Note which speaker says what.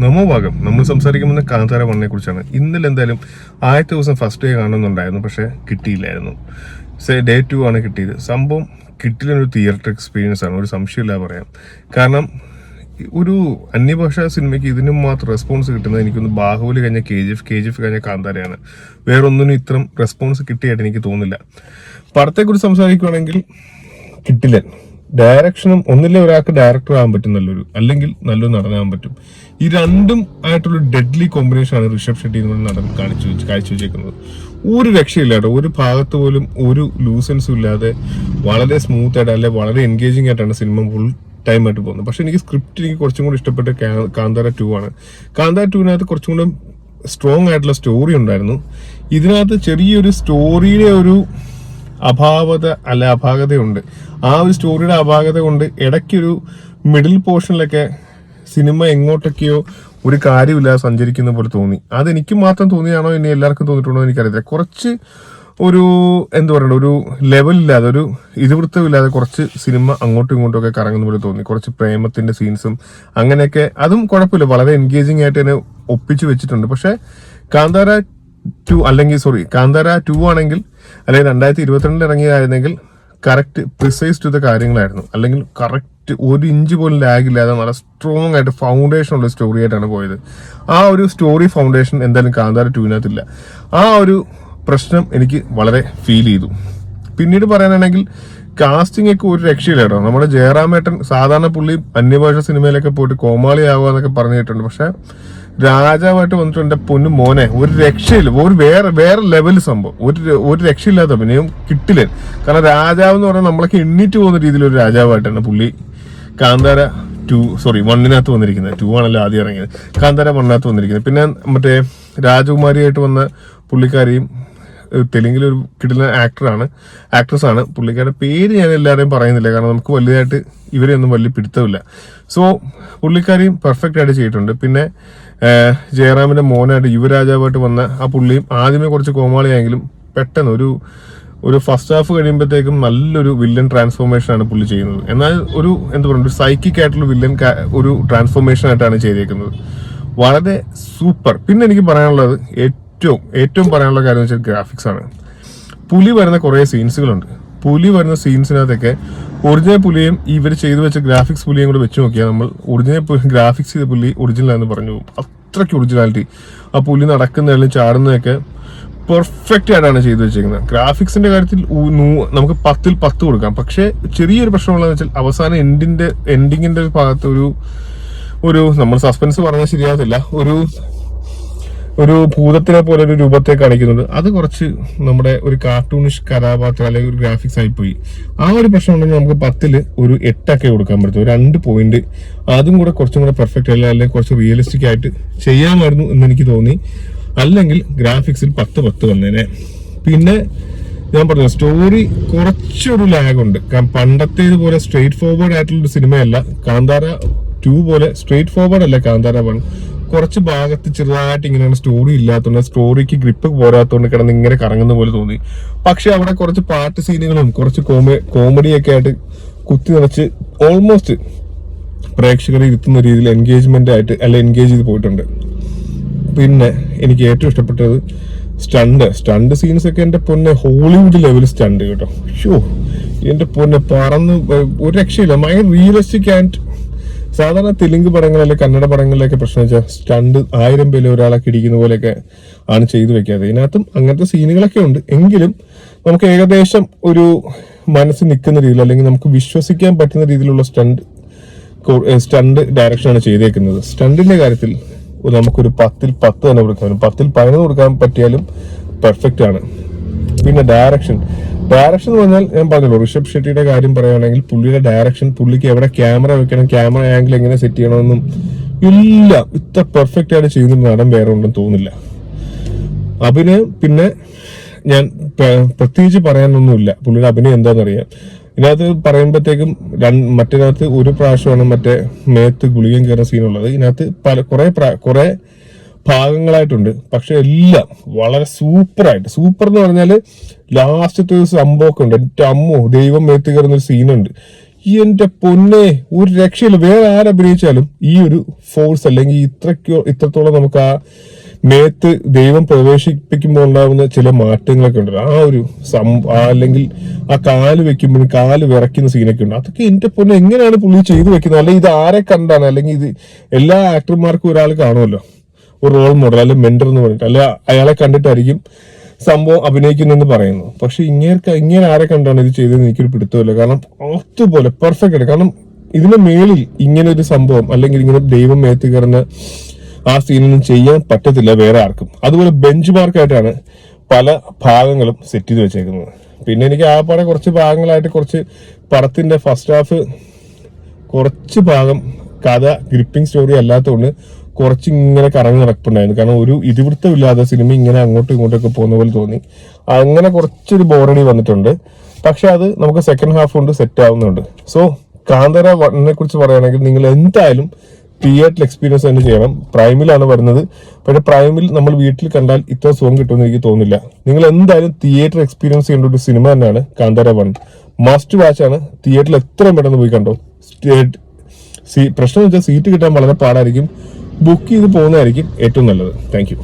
Speaker 1: നമോഭാഗം. നമ്മൾ സംസാരിക്കുന്ന കാന്താര 1 കുറിച്ചാണ്. ഇന്നലെ എന്തായാലും ആദ്യത്തെ ദിവസം ഫസ്റ്റ് ഡേ കാണുന്നുണ്ടായിരുന്നു, പക്ഷെ കിട്ടിയില്ലായിരുന്നു. ഡേ 2 ആണ് കിട്ടിയത്. സംഭവം കിട്ടിയൊരു തിയേറ്റർ എക്സ്പീരിയൻസ് ആണ്, ഒരു സംശയമില്ല പറയാം. കാരണം ഒരു അന്യഭാഷാ സിനിമയ്ക്ക് ഇതിനും മാത്രം റെസ്പോൺസ് കിട്ടുന്നത് എനിക്കൊന്ന് ബാഹുബലി കഴിഞ്ഞ KGF കഴിഞ്ഞ കാന്താരയാണ്. വേറൊന്നിനും ഇത്രയും റെസ്പോൺസ് കിട്ടിയായിട്ട് എനിക്ക് തോന്നുന്നില്ല. പടത്തെക്കുറിച്ച് സംസാരിക്കുകയാണെങ്കിൽ കിട്ടില്ല. ഡയറക്ഷനും ഒന്നില്ലേ, ഒരാൾക്ക് ഡയറക്ടർ ആകാൻ പറ്റും നല്ലൊരു, അല്ലെങ്കിൽ നല്ലൊരു നടനാകാൻ പറ്റും. ഈ രണ്ടും ആയിട്ടുള്ള ഡെഡ്ലി കോമ്പിനേഷൻ ആണ് ഋഷഭ് ഷെട്ടി എന്നുള്ള നടൻ കാഴ്ചവെച്ചേക്കുന്നത്. ഒരു രക്ഷയില്ല കേട്ടോ. ഒരു ഭാഗത്ത് പോലും ഒരു ലൂസൻസും ഇല്ലാതെ വളരെ സ്മൂത്ത് ആയിട്ട്, അല്ലെ വളരെ എൻഗേജിങ് ആയിട്ടാണ് സിനിമ ഫുൾ ടൈം ആയിട്ട് പോകുന്നത്. പക്ഷെ എനിക്ക് എനിക്ക് കുറച്ചും കൂടി ഇഷ്ടപ്പെട്ട കാന്താര 2 ആണ്. കാന്താര 2-നകത്ത് കുറച്ചും കൂടെ സ്ട്രോങ് ആയിട്ടുള്ള സ്റ്റോറി ഉണ്ടായിരുന്നു. ഇതിനകത്ത് ചെറിയൊരു സ്റ്റോറിയുടെ ഒരു അപാകതയുണ്ട്. ആ ഒരു സ്റ്റോറിയുടെ അപാകത കൊണ്ട് ഇടയ്ക്കൊരു മിഡിൽ പോർഷനിലൊക്കെ സിനിമ എങ്ങോട്ടൊക്കെയോ ഒരു കാര്യമില്ലാതെ സഞ്ചരിക്കുന്ന പോലെ തോന്നി. അതെനിക്ക് മാത്രം തോന്നിയാണോ ഇനി എല്ലാവർക്കും തോന്നിയിട്ടുണ്ടോ എന്ന് എനിക്കറിയില്ല. കുറച്ച് ഒരു ഒരു ലെവലില്ലാതെ, ഒരു ഇതിവൃത്തമില്ലാതെ കുറച്ച് സിനിമ അങ്ങോട്ടും ഇങ്ങോട്ടും ഒക്കെ കറങ്ങുന്ന പോലെ തോന്നി. കുറച്ച് പ്രേമത്തിന്റെ സീൻസും അങ്ങനെയൊക്കെ, അതും കുഴപ്പമില്ല, വളരെ എൻഗേജിങ് ആയിട്ട് തന്നെ ഒപ്പിച്ചു വെച്ചിട്ടുണ്ട്. പക്ഷെ കാന്താര 2 ആണെങ്കിൽ, അല്ലെങ്കിൽ 2022 ഇറങ്ങിയതായിരുന്നെങ്കിൽ കറക്റ്റ് പ്രിസൈസ് ടു ദ കാര്യങ്ങളായിരുന്നു. അല്ലെങ്കിൽ കറക്റ്റ് ഒരു ഇഞ്ച് പോലും ലാഗ് ഇല്ലാതെ നല്ല സ്ട്രോങ് ആയിട്ട് ഫൗണ്ടേഷൻ ഉള്ള സ്റ്റോറി ആയിട്ടാണ് പോയത്. ആ ഒരു സ്റ്റോറി ഫൗണ്ടേഷൻ എന്തായാലും കാന്താര 2-നകത്തില്ല. ആ ഒരു പ്രശ്നം എനിക്ക് വളരെ ഫീൽ ചെയ്തു. പിന്നീട് പറയാനാണെങ്കിൽ കാസ്റ്റിംഗ് ഒക്കെ ഒരു രക്ഷയില്ല കേട്ടോ. നമ്മുടെ ജയറാമേട്ടൻ സാധാരണ പുള്ളി അന്യഭാഷ സിനിമയിലൊക്കെ പോയിട്ട് കോമാളി ആവുക എന്നൊക്കെ പറഞ്ഞിട്ടുണ്ട്. പക്ഷെ രാജാവായിട്ട് വന്നിട്ട് എന്റെ പൊന്നു മോനെ ഒരു രക്ഷയില്ല. ഒരു വേറെ ലെവൽ സംഭവം. ഒരു രക്ഷയില്ലാത്ത അഭിനയം കിട്ടില്ല. കാരണം രാജാവ് എന്ന് പറഞ്ഞാൽ നമ്മളൊക്കെ എണ്ണീറ്റ് പോകുന്ന രീതിയിലൊരു രാജാവായിട്ടാണ് പുള്ളി കാന്താര 1-നകത്ത് വന്നിരിക്കുന്നത്. 2 ആണല്ലോ ആദ്യം ഇറങ്ങിയത്. കാന്താര 1-നകത്ത് വന്നിരിക്കുന്നത്. പിന്നെ മറ്റേ രാജകുമാരിയായിട്ട് വന്ന പുള്ളിക്കാരിയും തെലുങ്കിലൊരു കിടിലൻ ആക്ട്രസ് ആണ്. പുള്ളിക്കാരുടെ പേര് ഞാൻ എല്ലാവരെയും പറയുന്നില്ല, കാരണം നമുക്ക് വലുതായിട്ട് ഇവരെയൊന്നും വലിയ പിടുത്തമില്ല. സോ പുള്ളിക്കാരിയും പെർഫെക്റ്റ് ആയിട്ട് ചെയ്തിട്ടുണ്ട്. പിന്നെ ജയറാമിന്റെ മോനായിട്ട് യുവരാജാവായിട്ട് വന്ന ആ പുള്ളിയും ആദ്യമേ കുറച്ച് കോമാളിയായെങ്കിലും പെട്ടെന്ന് ഒരു ഫസ്റ്റ് ഹാഫ് കഴിയുമ്പോഴത്തേക്കും നല്ലൊരു വില്ലൻ ട്രാൻസ്ഫോർമേഷൻ ആണ് പുള്ളി ചെയ്യുന്നത്. എന്നാൽ ഒരു സൈക്കിക് ആയിട്ടുള്ള വില്ലൻ ഒരു ട്രാൻസ്ഫോർമേഷൻ ആയിട്ടാണ് ചെയ്തേക്കുന്നത്. വളരെ സൂപ്പർ. പിന്നെ എനിക്ക് പറയാനുള്ളത് ഏറ്റവും പറയാനുള്ള കാര്യം എന്ന് വെച്ചാൽ ഗ്രാഫിക്സ് ആണ്. പുലി വരുന്ന കുറേ സീൻസുകളുണ്ട്. പുലി വരുന്ന സീൻസിനകത്തൊക്കെ ഒറിജിനൽ പുലിയും ഇവർ ചെയ്തു വെച്ച ഗ്രാഫിക്സ് പുലിയും കൂടെ വെച്ച് നോക്കിയാൽ നമ്മൾ ഒറിജിനൽ ഗ്രാഫിക്സ് ചെയ്ത പുലി ഒറിജിനലാണെന്ന് പറഞ്ഞു പോകും. അത്രയ്ക്ക് ഒറിജിനാലിറ്റി. ആ പുലി നടക്കുന്നതിലും ചാടുന്നതൊക്കെ പെർഫെക്റ്റ് ആയിട്ടാണ് ചെയ്തു വെച്ചിരിക്കുന്നത്. ഗ്രാഫിക്സിന്റെ കാര്യത്തിൽ നമുക്ക് 10-ൽ 10 കൊടുക്കാം. പക്ഷെ ചെറിയൊരു പ്രശ്നമുള്ളതെന്ന് വെച്ചാൽ അവസാനം എൻഡിങ്ങിന്റെ ഭാഗത്ത് ഒരു നമ്മൾ സസ്പെൻസ് പറഞ്ഞാൽ ശരിയാകത്തില്ല, ഒരു ഭൂതത്തിനെ പോലെ ഒരു രൂപത്തെ കാണിക്കുന്നുണ്ട്. അത് കുറച്ച് നമ്മുടെ ഒരു കാർട്ടൂണിഷ് കഥാപാത്രം അല്ലെങ്കിൽ ഒരു ഗ്രാഫിക്സ് ആയിപ്പോയി. ആ ഒരു പ്രശ്നം ഉണ്ടെങ്കിൽ നമുക്ക് 10-ൽ ഒരു 8 കൊടുക്കാൻ പറ്റും. 2 പോയിന്റ് അതും കൂടെ കുറച്ചും കൂടെ പെർഫെക്റ്റ് അല്ലെങ്കിൽ കുറച്ച് റിയലിസ്റ്റിക് ആയിട്ട് ചെയ്യാമായിരുന്നു എന്ന് എനിക്ക് തോന്നി. അല്ലെങ്കിൽ ഗ്രാഫിക്സിൽ 10 വന്നേനെ. പിന്നെ ഞാൻ പറഞ്ഞു, സ്റ്റോറി കുറച്ചൊരു ലാഗ് ഉണ്ട്. പണ്ടത്തേതുപോലെ സ്ട്രെയിറ്റ് ഫോർവേഡ് ആയിട്ടുള്ള ഒരു സിനിമയല്ല. കാന്താര 2 പോലെ സ്ട്രെയിറ്റ് ഫോർവേഡ് അല്ല കാന്താര 1. കുറച്ച് ഭാഗത്ത് ചെറുതായിട്ട് ഇങ്ങനെയാണ് സ്റ്റോറി ഇല്ലാത്തതുകൊണ്ട്, സ്റ്റോറിക്ക് ഗ്രിപ്പ് പോരാത്തതുകൊണ്ട് കിടന്ന് ഇങ്ങനെ കറങ്ങുന്ന പോലെ തോന്നി. പക്ഷെ അവിടെ കുറച്ച് പാട്ട് സീനുകളും കുറച്ച് കോമഡിയൊക്കെ ആയിട്ട് കുത്തി നിറച്ച് ഓൾമോസ്റ്റ് പ്രേക്ഷകരെ ഇരുത്തുന്ന രീതിയിൽ എൻഗേജ് ചെയ്ത് പോയിട്ടുണ്ട്. പിന്നെ എനിക്ക് ഏറ്റവും ഇഷ്ടപ്പെട്ടത് സ്റ്റണ്ട് സീൻസ് ഒക്കെ. എന്റെ പൊന്നെ ഹോളിവുഡ് ലെവൽ സ്റ്റണ്ട് കേട്ടോ. എന്റെ പൊന്നെ പറന്ന് ഒരു രക്ഷയില്ല. ഭയങ്കര റിയലിസ്റ്റിക് ആൻഡ് സാധാരണ തെലുങ്ക് പടങ്ങളിലെ കന്നഡ പടങ്ങളിലൊക്കെ പ്രശ്നം വെച്ചാൽ സ്റ്റണ്ട് 1000 പേര് ഒരാളെ ഇടിക്കുന്ന പോലെയൊക്കെ ആണ് ചെയ്തു വെക്കാതെ. ഇതിനകത്തും അങ്ങനത്തെ സീനുകളൊക്കെ ഉണ്ട്. എങ്കിലും നമുക്ക് ഏകദേശം ഒരു മനസ്സ് നിൽക്കുന്ന രീതിയിൽ, അല്ലെങ്കിൽ നമുക്ക് വിശ്വസിക്കാൻ പറ്റുന്ന രീതിയിലുള്ള സ്റ്റണ്ട് ഡയറക്ഷനാണ് ചെയ്തേക്കുന്നത്. സ്റ്റണ്ടിന്റെ കാര്യത്തിൽ നമുക്കൊരു 10-ൽ 10 തന്നെ കൊടുക്കാൻ പറ്റും. 10-ൽ 11 കൊടുക്കാൻ പറ്റിയാലും പെർഫെക്റ്റ് ആണ്. പിന്നെ ഡയറക്ഷൻ എന്ന് പറഞ്ഞാൽ ഞാൻ പറഞ്ഞല്ലോ, ഋഷഭ് ഷെട്ടിയുടെ കാര്യം പറയുകയാണെങ്കിൽ പുള്ളിയുടെ ഡയറക്ഷൻ, പുള്ളിക്ക് എവിടെ ക്യാമറ വെക്കണം, ക്യാമറ ആംഗിൾ എങ്ങനെ സെറ്റ് ചെയ്യണമെന്നും എല്ലാം ഇത്ര പെർഫെക്റ്റ് ആയിട്ട് ചെയ്യുന്ന നടൻ വേറെ ഉണ്ടെന്ന് തോന്നില്ല. അഭിനയം പിന്നെ ഞാൻ പ്രത്യേകിച്ച് പറയാനൊന്നുമില്ല. പുള്ളിയുടെ അഭിനയം എന്താണെന്നറിയാം. ഇതിനകത്ത് പറയുമ്പോഴത്തേക്കും മറ്റേനകത്ത് ഒരു പ്രാവശ്യമാണ് മറ്റേ മേത്ത് ഗുളികയും കയറുന്ന സീനുള്ളത്. ഇതിനകത്ത് കുറെ ഭാഗങ്ങളായിട്ടുണ്ട്. പക്ഷെ എല്ലാം വളരെ സൂപ്പർ എന്ന് പറഞ്ഞാല് ലാസ്റ്റത്തെ ഒരു സംഭവമൊക്കെ ഉണ്ട്. എൻ്റെ അമ്മോ, ദൈവം മേത്ത് കയറുന്ന ഒരു സീനുണ്ട്. എന്റെ പൊന്നെ, ഒരു രക്ഷയില്ല. വേറെ ആരഭിനയിച്ചാലും ഈ ഒരു ഫോഴ്സ് അല്ലെങ്കിൽ ഇത്രത്തോളം നമുക്ക് ആ മേത്ത് ദൈവം പ്രവേശിപ്പിക്കുമ്പോൾ ഉണ്ടാകുന്ന ചില മാറ്റങ്ങളൊക്കെ ഉണ്ട്. ആ ഒരു അല്ലെങ്കിൽ ആ കാല് വെക്കുമ്പോഴും കാല് വിറയ്ക്കുന്ന സീനൊക്കെ ഉണ്ട്. അതൊക്കെ എന്റെ പൊന്നെ എങ്ങനെയാണ് പുള്ളി ചെയ്തു വെക്കുന്നത്? അല്ലെങ്കിൽ ഇത് ആരെ കണ്ടാണ്? അല്ലെങ്കിൽ ഇത് എല്ലാ ആക്ടർമാർക്കും ഒരാൾ കാണുമല്ലോ, ഒരു റോൾ മോഡൽ അല്ലെങ്കിൽ മെന്റർ എന്ന് പറഞ്ഞിട്ട്, അല്ല അയാളെ കണ്ടിട്ടായിരിക്കും സംഭവം അഭിനയിക്കുന്നെന്ന് പറയുന്നു. പക്ഷെ ഇങ്ങനെ ആരെ കണ്ടാണ് ഇത് ചെയ്തതെന്ന് എനിക്കൊരു പിടുത്തമില്ല. കാരണം അതുപോലെ പെർഫെക്റ്റ് ആണ്. കാരണം ഇതിന് മേളിൽ ഇങ്ങനെ ഒരു സംഭവം അല്ലെങ്കിൽ ഇങ്ങനെ ദൈവം മേത്ത് കയറുന്ന ആ സീനൊന്നും ചെയ്യാൻ പറ്റത്തില്ല വേറെ ആർക്കും. അതുപോലെ ബെഞ്ച് മാർക്കായിട്ടാണ് പല ഭാഗങ്ങളും സെറ്റ് ചെയ്ത് വെച്ചേക്കുന്നത്. പിന്നെ എനിക്ക് ആ പാടെ കുറച്ച് ഭാഗങ്ങളായിട്ട് കുറച്ച് പടത്തിന്റെ ഫസ്റ്റ് ഹാഫ് കുറച്ച് ഭാഗം കഥ ഗ്രിപ്പിംഗ് സ്റ്റോറി അല്ലാത്തതുകൊണ്ട് കുറച്ച് ഇങ്ങനെ കറങ്ങി നടപ്പുണ്ടായിരുന്നു. കാരണം ഒരു ഇതിവൃത്തമില്ലാതെ സിനിമ ഇങ്ങനെ അങ്ങോട്ടും ഇങ്ങോട്ടൊക്കെ പോകുന്ന പോലെ തോന്നി. അങ്ങനെ കുറച്ചൊരു ബോറടി വന്നിട്ടുണ്ട്. പക്ഷെ അത് നമുക്ക് സെക്കൻഡ് ഹാഫ് കൊണ്ട് സെറ്റ് ആവുന്നുണ്ട്. സോ കാന്തര 1 കുറിച്ച് പറയുകയാണെങ്കിൽ നിങ്ങൾ എന്തായാലും തിയേറ്റർ എക്സ്പീരിയൻസ് തന്നെ ചെയ്യണം. പ്രൈമിലാണ് വരുന്നത്. പക്ഷെ പ്രൈമിൽ നമ്മൾ വീട്ടിൽ കണ്ടാൽ ഇത്ര സുഖം കിട്ടുമെന്ന് എനിക്ക് തോന്നുന്നില്ല. നിങ്ങൾ എന്തായാലും തിയേറ്റർ എക്സ്പീരിയൻസ് ചെയ്യേണ്ട ഒരു സിനിമ തന്നെയാണ് കാന്തര 1. മസ്റ്റ് വാച്ച് ആണ്. തിയേറ്ററിൽ എത്രയും പെട്ടെന്ന് പോയി കണ്ടോ. പ്രശ്നം വെച്ചാൽ സീറ്റ് കിട്ടാൻ വളരെ പാടായിരിക്കും. ബുക്ക് ചെയ്ത് പോകുന്നതായിരിക്കും ഏറ്റവും നല്ലത്. താങ്ക്